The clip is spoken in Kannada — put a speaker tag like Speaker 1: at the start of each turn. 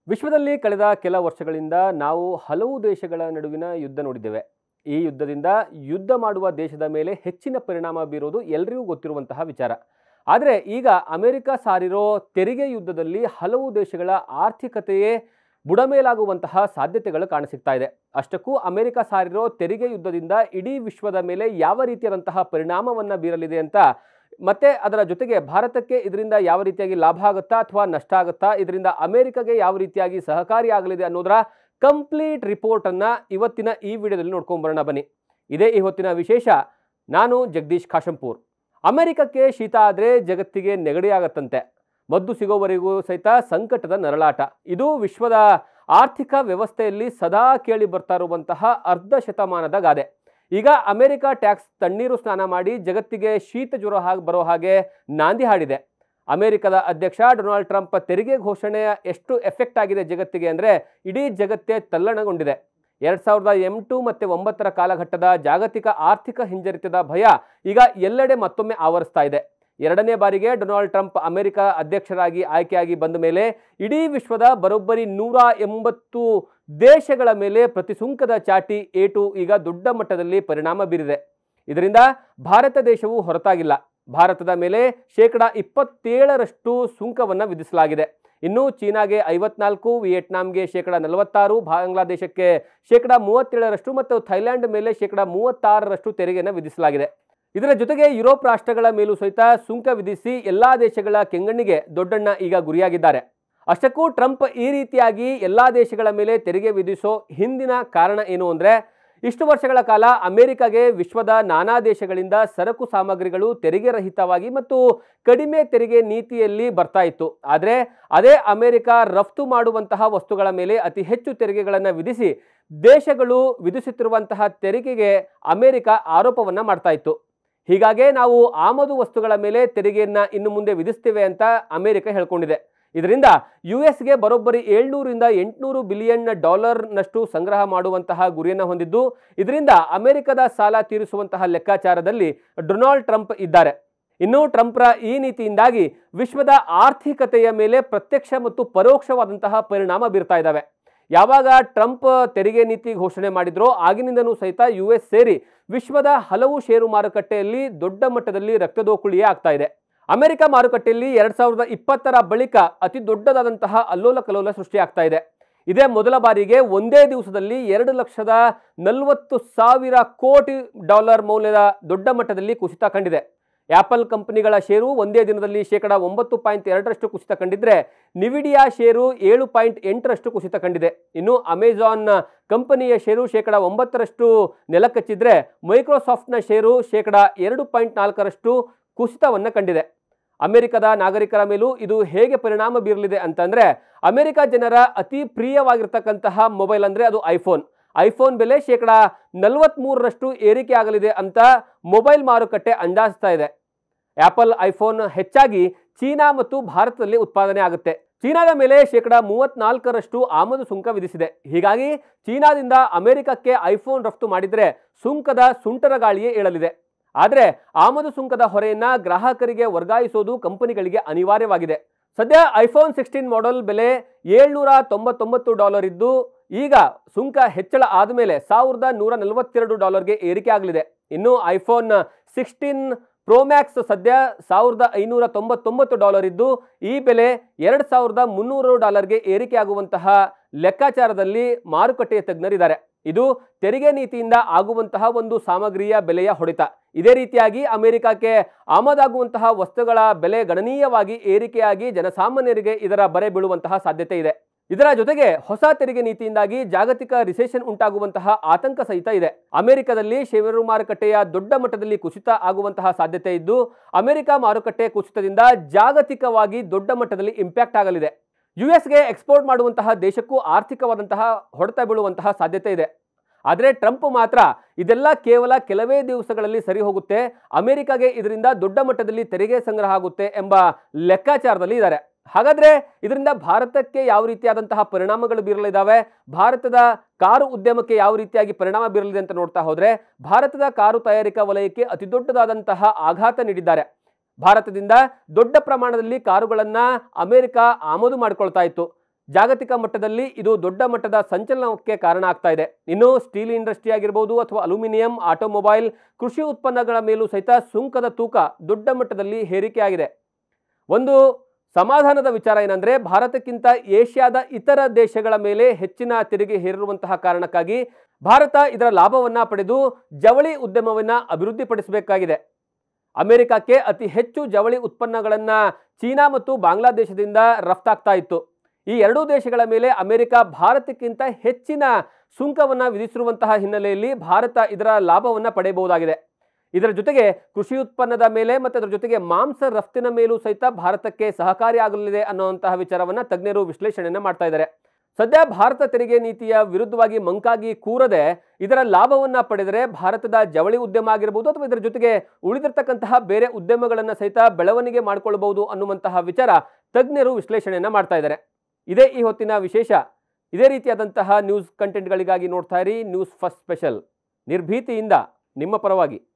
Speaker 1: ವಿಶ್ವದಲ್ಲಿ ಕಳೆದ ಕೆಲ ವರ್ಷಗಳಿಂದ ನಾವು ಹಲವು ದೇಶಗಳ ನಡುವಿನ ಯುದ್ಧ ನೋಡಿದ್ದೇವೆ. ಈ ಯುದ್ಧದಿಂದ ಯುದ್ಧ ಮಾಡುವ ದೇಶದ ಮೇಲೆ ಹೆಚ್ಚಿನ ಪರಿಣಾಮ ಬೀರೋದು ಎಲ್ಲರಿಗೂ ಗೊತ್ತಿರುವಂತಹ ವಿಚಾರ. ಆದರೆ ಈಗ ಅಮೆರಿಕ ಸಾರಿರೋ ತೆರಿಗೆ ಯುದ್ಧದಲ್ಲಿ ಹಲವು ದೇಶಗಳ ಆರ್ಥಿಕತೆಯೇ ಬುಡಮೇಲಾಗುವಂತಹ ಸಾಧ್ಯತೆಗಳು ಕಾಣಸಿಗ್ತಾ ಇದೆ. ಅಷ್ಟಕ್ಕೂ ಅಮೆರಿಕ ಸಾರಿರೋ ತೆರಿಗೆ ಯುದ್ಧದಿಂದ ಇಡೀ ವಿಶ್ವದ ಮೇಲೆ ಯಾವ ರೀತಿಯಾದಂತಹ ಪರಿಣಾಮವನ್ನು ಬೀರಲಿದೆ ಅಂತ, ಮತ್ತೆ ಅದರ ಜೊತೆಗೆ ಭಾರತಕ್ಕೆ ಇದರಿಂದ ಯಾವ ರೀತಿಯಾಗಿ ಲಾಭ ಆಗುತ್ತಾ ಅಥವಾ ನಷ್ಟ ಆಗುತ್ತಾ, ಇದರಿಂದ ಅಮೆರಿಕಗೆ ಯಾವ ರೀತಿಯಾಗಿ ಸಹಕಾರಿ ಆಗಲಿದೆ ಅನ್ನೋದರ ಕಂಪ್ಲೀಟ್ ರಿಪೋರ್ಟ್ ಅನ್ನ ಇವತ್ತಿನ ಈ ವಿಡಿಯೋದಲ್ಲಿ ನೋಡ್ಕೊಂಡು ಬರೋಣ ಬನ್ನಿ. ಇದೇ ಈ ಹೊತ್ತಿನ ವಿಶೇಷ. ನಾನು ಜಗದೀಶ್ ಕಾಶಂಪೂರ್. ಅಮೆರಿಕಕ್ಕೆ ಶೀತ ಆದರೆ ಜಗತ್ತಿಗೆ ನೆಗಡಿ ಆಗತ್ತಂತೆ. ಮದ್ದು ಸಿಗೋವರೆಗೂ ಸಹಿತ ಸಂಕಟದ ನರಳಾಟ. ಇದು ವಿಶ್ವದ ಆರ್ಥಿಕ ವ್ಯವಸ್ಥೆಯಲ್ಲಿ ಸದಾ ಕೇಳಿ ಬರ್ತಾ ಇರುವಂತಹ ಅರ್ಧ ಶತಮಾನದ ಗಾದೆ. ಈಗ ಅಮೆರಿಕ ಟ್ಯಾಕ್ಸ್ ತಣ್ಣೀರು ಸ್ನಾನ ಮಾಡಿ ಜಗತ್ತಿಗೆ ಶೀತ ಜ್ವರ ಬರೋ ಹಾಗೆ ನಾಂದಿ ಹಾಡಿದೆ. ಅಮೆರಿಕದ ಅಧ್ಯಕ್ಷ ಡೊನಾಲ್ಡ್ ಟ್ರಂಪ್ ತೆರಿಗೆ ಘೋಷಣೆ ಎಷ್ಟು ಎಫೆಕ್ಟ್ ಆಗಿದೆ ಜಗತ್ತಿಗೆ ಅಂದರೆ ಇಡೀ ಜಗತ್ತೇ ತಲ್ಲಣಗೊಂಡಿದೆ. 2008 ಮತ್ತು 2009 ಕಾಲಘಟ್ಟದ ಜಾಗತಿಕ ಆರ್ಥಿಕ ಹಿಂಜರಿತದ ಭಯ ಈಗ ಎಲ್ಲೆಡೆ ಮತ್ತೊಮ್ಮೆ ಆವರಿಸ್ತಾ ಇದೆ. ಎರಡನೇ ಬಾರಿಗೆ ಡೊನಾಲ್ಡ್ ಟ್ರಂಪ್ ಅಮೆರಿಕ ಅಧ್ಯಕ್ಷರಾಗಿ ಆಯ್ಕೆಯಾಗಿ ಬಂದ ಮೇಲೆ ಇಡೀ ವಿಶ್ವದ ಬರೋಬ್ಬರಿ 180 ದೇಶಗಳ ಮೇಲೆ ಪ್ರತಿಸುಂಕದ ಚಾಟಿ ಏಟು ಈಗ ದೊಡ್ಡ ಮಟ್ಟದಲ್ಲಿ ಪರಿಣಾಮ ಬೀರಿದೆ. ಇದರಿಂದ ಭಾರತ ದೇಶವು ಹೊರತಾಗಿಲ್ಲ. ಭಾರತದ ಮೇಲೆ 27% ಸುಂಕವನ್ನು ವಿಧಿಸಲಾಗಿದೆ. ಇನ್ನು ಚೀನಾಗೆ 54%, ವಿಯೆಟ್ನಾಂಗೆ 46%, ಬಾಂಗ್ಲಾದೇಶಕ್ಕೆ 37% ಮತ್ತು ಥೈಲ್ಯಾಂಡ್ ಮೇಲೆ 36% ತೆರಿಗೆಯನ್ನು ವಿಧಿಸಲಾಗಿದೆ. ಇದರ ಜೊತೆಗೆ ಯುರೋಪ್ ರಾಷ್ಟ್ರಗಳ ಮೇಲೂ ಸಹಿತ ಸುಂಕ ವಿಧಿಸಿ ಎಲ್ಲಾ ದೇಶಗಳ ಕೆಂಗಣ್ಣಿಗೆ ದೊಡ್ಡಣ್ಣ ಈಗ ಗುರಿಯಾಗಿದ್ದಾರೆ. ಅಷ್ಟಕ್ಕೂ ಟ್ರಂಪ್ ಈ ರೀತಿಯಾಗಿ ಎಲ್ಲಾ ದೇಶಗಳ ಮೇಲೆ ತೆರಿಗೆ ವಿಧಿಸೋ ಹಿಂದಿನ ಕಾರಣ ಏನು ಅಂದರೆ, ಇಷ್ಟು ವರ್ಷಗಳ ಕಾಲ ಅಮೆರಿಕಗೆ ವಿಶ್ವದ ನಾನಾ ದೇಶಗಳಿಂದ ಸರಕು ಸಾಮಗ್ರಿಗಳು ತೆರಿಗೆ ರಹಿತವಾಗಿ ಮತ್ತು ಕಡಿಮೆ ತೆರಿಗೆ ನೀತಿಯಲ್ಲಿ ಬರ್ತಾ ಇತ್ತು. ಆದರೆ ಅದೇ ಅಮೆರಿಕ ರಫ್ತು ಮಾಡುವಂತಹ ವಸ್ತುಗಳ ಮೇಲೆ ಅತಿ ಹೆಚ್ಚು ತೆರಿಗೆಗಳನ್ನು ವಿಧಿಸಿ ದೇಶಗಳು ವಿಧಿಸುತ್ತಿರುವಂತಹ ತೆರಿಗೆಗೆ ಅಮೆರಿಕ ಆರೋಪವನ್ನು ಮಾಡ್ತಾ ಇತ್ತು. ಹೀಗಾಗಿ ನಾವು ಆಮದು ವಸ್ತುಗಳ ಮೇಲೆ ತೆರಿಗೆಯನ್ನು ಇನ್ನು ಮುಂದೆ ವಿಧಿಸ್ತೇವೆ ಅಂತ ಅಮೆರಿಕ ಹೇಳ್ಕೊಂಡಿದೆ. ಇದರಿಂದ ಯುಎಸ್ಗೆ ಬರೋಬ್ಬರಿ 700 ರಿಂದ 800 ಬಿಲಿಯನ್ ಡಾಲರ್ನಷ್ಟು ಸಂಗ್ರಹ ಮಾಡುವಂತಹ ಗುರಿಯನ್ನು ಹೊಂದಿದ್ದು, ಇದರಿಂದ ಅಮೆರಿಕದ ಸಾಲ ತೀರಿಸುವಂತಹ ಲೆಕ್ಕಾಚಾರದಲ್ಲಿ ಡೊನಾಲ್ಡ್ ಟ್ರಂಪ್ ಇದ್ದಾರೆ. ಇನ್ನು ಟ್ರಂಪ್ರ ಈ ನೀತಿಯಿಂದಾಗಿ ವಿಶ್ವದ ಆರ್ಥಿಕತೆಯ ಮೇಲೆ ಪ್ರತ್ಯಕ್ಷ ಮತ್ತು ಪರೋಕ್ಷವಾದಂತಹ ಪರಿಣಾಮ ಬೀರ್ತಾ ಇದ್ದಾವೆ. ಯಾವಾಗ ಟ್ರಂಪ್ ತೆರಿಗೆ ನೀತಿ ಘೋಷಣೆ ಮಾಡಿದ್ರೋ ಆಗಿನಿಂದನೂ ಸಹಿತ ಯುಎಸ್ ಸೇರಿ ವಿಶ್ವದ ಹಲವು ಷೇರು ಮಾರುಕಟ್ಟೆಯಲ್ಲಿ ದೊಡ್ಡ ಮಟ್ಟದಲ್ಲಿ ರಕ್ತದೋಕುಳಿಯೇ ಆಗ್ತಾ ಇದೆ. ಅಮೆರಿಕ ಮಾರುಕಟ್ಟೆಯಲ್ಲಿ 2020 ಬಳಿಕ ಅತಿ ದೊಡ್ಡದಾದಂತಹ ಅಲ್ಲೋಲ ಕಲ್ಲೋಲ ಸೃಷ್ಟಿಯಾಗ್ತಾ ಇದೆ. ಇದೇ ಮೊದಲ ಬಾರಿಗೆ ಒಂದೇ ದಿವಸದಲ್ಲಿ $2,40,000 ಕೋಟಿ ಮೌಲ್ಯದ ದೊಡ್ಡ ಮಟ್ಟದಲ್ಲಿ ಕುಸಿತ ಕಂಡಿದೆ. ಆಪಲ್ ಕಂಪನಿಗಳ ಷೇರು ಒಂದೇ ದಿನದಲ್ಲಿ 9.2% ಕುಸಿತ ಕಂಡಿದ್ರೆ, ನಿವಿಡಿಯಾ ಷೇರು 7.8% ಕುಸಿತ ಕಂಡಿದೆ. ಇನ್ನು ಅಮೆಜಾನ್ ಕಂಪನಿಯ ಷೇರು 9% ನೆಲಕಚ್ಚಿದ್ರೆ, ಮೈಕ್ರೋಸಾಫ್ಟ್ನ ಷೇರು 2.4% ಕುಸಿತವನ್ನು ಕಂಡಿದೆ. ಅಮೆರಿಕದ ನಾಗರಿಕರ ಮೇಲೂ ಇದು ಹೇಗೆ ಪರಿಣಾಮ ಬೀರಲಿದೆ ಅಂತಂದ್ರೆ, ಅಮೆರಿಕ ಜನರ ಅತಿ ಪ್ರಿಯವಾಗಿರ್ತಕ್ಕಂತಹ ಮೊಬೈಲ್ ಅಂದ್ರೆ ಅದು ಐಫೋನ್ ಬೆಲೆ 43% ಏರಿಕೆ ಆಗಲಿದೆ ಅಂತ ಮೊಬೈಲ್ ಮಾರುಕಟ್ಟೆ ಅಂದಾಜಿಸ್ತಾ ಇದೆ. ಆಪಲ್ ಐಫೋನ್ ಹೆಚ್ಚಾಗಿ ಚೀನಾ ಮತ್ತು ಭಾರತದಲ್ಲಿ ಉತ್ಪಾದನೆ ಆಗುತ್ತೆ. ಚೀನಾದ ಮೇಲೆ 34% ಆಮದು ಸುಂಕ ವಿಧಿಸಿದೆ. ಹೀಗಾಗಿ ಚೀನಾದಿಂದ ಅಮೆರಿಕಕ್ಕೆ ಐಫೋನ್ ರಫ್ತು ಮಾಡಿದ್ರೆ ಸುಂಕದ ಸುಂಟರ ಗಾಳಿಯೇ ಏಳಲಿದೆ. ಆದರೆ ಆಮದು ಸುಂಕದ ಹೊರೆಯನ್ನ ಗ್ರಾಹಕರಿಗೆ ವರ್ಗಾಯಿಸೋದು ಕಂಪನಿಗಳಿಗೆ ಅನಿವಾರ್ಯವಾಗಿದೆ. ಸದ್ಯ ಐಫೋನ್ 16 ಮಾಡೆಲ್ ಬೆಲೆ $799 ಇದ್ದು, ಈಗ ಸುಂಕ ಹೆಚ್ಚಳ ಆದಮೇಲೆ $1,142ಗೆ ಏರಿಕೆ ಆಗಲಿದೆ. ಇನ್ನು ಐಫೋನ್ 16 ಪ್ರೋ ಮ್ಯಾಕ್ಸ್ ಸದ್ಯ $1,599 ಇದ್ದು, ಈ ಬೆಲೆ $2,300ಗೆ ಏರಿಕೆ ಆಗುವಂತಹ ಲೆಕ್ಕಾಚಾರದಲ್ಲಿ ಮಾರುಕಟ್ಟೆಯ ತಜ್ಞರಿದ್ದಾರೆ. ಇದು ತೆರಿಗೆ ನೀತಿಯಿಂದ ಆಗುವಂತಹ ಒಂದು ಸಾಮಗ್ರಿಯ ಬೆಲೆಯ ಹೊಡೆತ. ಇದೇ ರೀತಿಯಾಗಿ ಅಮೆರಿಕಕ್ಕೆ ಆಮದಾಗುವಂತಹ ವಸ್ತುಗಳ ಬೆಲೆ ಗಣನೀಯವಾಗಿ ಏರಿಕೆಯಾಗಿ ಜನಸಾಮಾನ್ಯರಿಗೆ ಇದರ ಬರೆ ಬೀಳುವಂತಹ ಸಾಧ್ಯತೆ ಇದೆ. ಇದರ ಜೊತೆಗೆ ಹೊಸ ತೆರಿಗೆ ನೀತಿಯಿಂದಾಗಿ ಜಾಗತಿಕ ರಿಸೆಷನ್ ಉಂಟಾಗುವಂತಹ ಆತಂಕ ಸಹಿತ ಇದೆ. ಅಮೆರಿಕದಲ್ಲಿ ಷೇರು ಮಾರುಕಟ್ಟೆಯ ದೊಡ್ಡ ಮಟ್ಟದಲ್ಲಿ ಕುಸಿತ ಆಗುವಂತಹ ಸಾಧ್ಯತೆ ಇದ್ದು, ಅಮೆರಿಕ ಮಾರುಕಟ್ಟೆ ಕುಸಿತದಿಂದ ಜಾಗತಿಕವಾಗಿ ದೊಡ್ಡ ಮಟ್ಟದಲ್ಲಿ ಇಂಪ್ಯಾಕ್ಟ್ ಆಗಲಿದೆ. ಯುಎಸ್ಗೆ ಎಕ್ಸ್ಪೋರ್ಟ್ ಮಾಡುವಂತಹ ದೇಶಕ್ಕೂ ಆರ್ಥಿಕವಾದಂತಹ ಹೊಡೆತ ಬೀಳುವಂತಹ ಸಾಧ್ಯತೆ ಇದೆ. ಆದರೆ ಟ್ರಂಪ್ ಮಾತ್ರ ಇದೆಲ್ಲ ಕೇವಲ ಕೆಲವೇ ದಿವಸಗಳಲ್ಲಿ ಸರಿ ಹೋಗುತ್ತೆ, ಅಮೆರಿಕಗೆ ಇದರಿಂದ ದೊಡ್ಡ ಮಟ್ಟದಲ್ಲಿ ತೆರಿಗೆ ಸಂಗ್ರಹ ಆಗುತ್ತೆ ಎಂಬ ಲೆಕ್ಕಾಚಾರದಲ್ಲಿ ಇದ್ದಾರೆ. ಹಾಗಾದ್ರೆ ಇದರಿಂದ ಭಾರತಕ್ಕೆ ಯಾವ ರೀತಿಯಾದಂತಹ ಪರಿಣಾಮಗಳು ಬೀರಲಿದ್ದಾವೆ, ಭಾರತದ ಕಾರು ಉದ್ಯಮಕ್ಕೆ ಯಾವ ರೀತಿಯಾಗಿ ಪರಿಣಾಮ ಬೀರಲಿದೆ ಅಂತ ನೋಡ್ತಾ ಹೋದ್ರೆ, ಭಾರತದ ಕಾರು ತಯಾರಿಕಾ ವಲಯಕ್ಕೆ ಅತಿ ದೊಡ್ಡದಾದಂತಹ ಆಘಾತ ನೀಡಿದ್ದಾರೆ. ಭಾರತದಿಂದ ದೊಡ್ಡ ಪ್ರಮಾಣದಲ್ಲಿ ಕಾರುಗಳನ್ನು ಅಮೆರಿಕ ಆಮದು ಮಾಡಿಕೊಳ್ತಾ ಇತ್ತು. ಜಾಗತಿಕ ಮಟ್ಟದಲ್ಲಿ ಇದು ದೊಡ್ಡ ಮಟ್ಟದ ಸಂಚಲನಕ್ಕೆ ಕಾರಣ ಆಗ್ತಾ ಇದೆ. ಇನ್ನು ಸ್ಟೀಲ್ ಇಂಡಸ್ಟ್ರಿ ಆಗಿರ್ಬೋದು ಅಥವಾ ಅಲ್ಯೂಮಿನಿಯಂ, ಆಟೋಮೊಬೈಲ್, ಕೃಷಿ ಉತ್ಪನ್ನಗಳ ಮೇಲೂ ಸಹಿತ ಸುಂಕದ ತೂಕ ದೊಡ್ಡ ಮಟ್ಟದಲ್ಲಿ ಏರಿಕೆಯಾಗಿದೆ. ಒಂದು ಸಮಾಧಾನದ ವಿಚಾರ ಏನಂದ್ರೆ, ಭಾರತಕ್ಕಿಂತ ಏಷ್ಯಾದ ಇತರ ದೇಶಗಳ ಮೇಲೆ ಹೆಚ್ಚಿನ ತೆರಿಗೆ ಹೇರಿರುವಂತಹ ಕಾರಣಕ್ಕಾಗಿ ಭಾರತ ಇದರ ಲಾಭವನ್ನ ಪಡೆದು ಜವಳಿ ಉದ್ಯಮವನ್ನ ಅಭಿವೃದ್ಧಿಪಡಿಸಬೇಕಾಗಿದೆ. ಅಮೆರಿಕಕ್ಕೆ ಅತಿ ಹೆಚ್ಚು ಜವಳಿ ಉತ್ಪನ್ನಗಳನ್ನ ಚೀನಾ ಮತ್ತು ಬಾಂಗ್ಲಾದೇಶದಿಂದ ರಫ್ತಾಗ್ತಾ ಇತ್ತು. ಈ ಎರಡೂ ದೇಶಗಳ ಮೇಲೆ ಅಮೆರಿಕ ಭಾರತಕ್ಕಿಂತ ಹೆಚ್ಚಿನ ಸುಂಕವನ್ನ ವಿಧಿಸಿರುವಂತಹ ಹಿನ್ನೆಲೆಯಲ್ಲಿ ಭಾರತ ಇದರ ಲಾಭವನ್ನ ಪಡೆಯಬಹುದಾಗಿದೆ. ಇದರ ಜೊತೆಗೆ ಕೃಷಿ ಉತ್ಪನ್ನದ ಮೇಲೆ ಮತ್ತು ಅದರ ಜೊತೆಗೆ ಮಾಂಸ ರಫ್ತಿನ ಮೇಲೂ ಸಹಿತ ಭಾರತಕ್ಕೆ ಸಹಕಾರಿಯಾಗಲಿದೆ ಅನ್ನುವಂತಹ ವಿಚಾರವನ್ನ ತಜ್ಞರು ವಿಶ್ಲೇಷಣೆಯನ್ನ ಮಾಡ್ತಾ ಇದ್ದಾರೆ. ಸದ್ಯ ಭಾರತ ತೆರಿಗೆ ನೀತಿಯ ವಿರುದ್ಧವಾಗಿ ಮಂಕಾಗಿ ಕೂರದೆ ಇದರ ಲಾಭವನ್ನ ಪಡೆದರೆ ಭಾರತದ ಜವಳಿ ಉದ್ಯಮ ಆಗಿರಬಹುದು ಅಥವಾ ಇದರ ಜೊತೆಗೆ ಉಳಿದಿರ್ತಕ್ಕಂತಹ ಬೇರೆ ಉದ್ಯಮಗಳನ್ನು ಸಹಿತ ಬೆಳವಣಿಗೆ ಮಾಡಿಕೊಳ್ಳಬಹುದು ಅನ್ನುವಂತಹ ವಿಚಾರ ತಜ್ಞರು ವಿಶ್ಲೇಷಣೆಯನ್ನ ಮಾಡ್ತಾ ಇದ್ದಾರೆ. ಇದೇ ಈ ಹೊತ್ತಿನ ವಿಶೇಷ. ಇದೇ ರೀತಿಯಾದಂತಹ ನ್ಯೂಸ್ ಕಂಟೆಂಟ್ಗಳಿಗಾಗಿ ನೋಡ್ತಾ ಇರಿ ನ್ಯೂಸ್ ಫಸ್ಟ್ ಸ್ಪೆಷಲ್. ನಿರ್ಭೀತಿಯಿಂದ ನಿಮ್ಮ ಪರವಾಗಿ.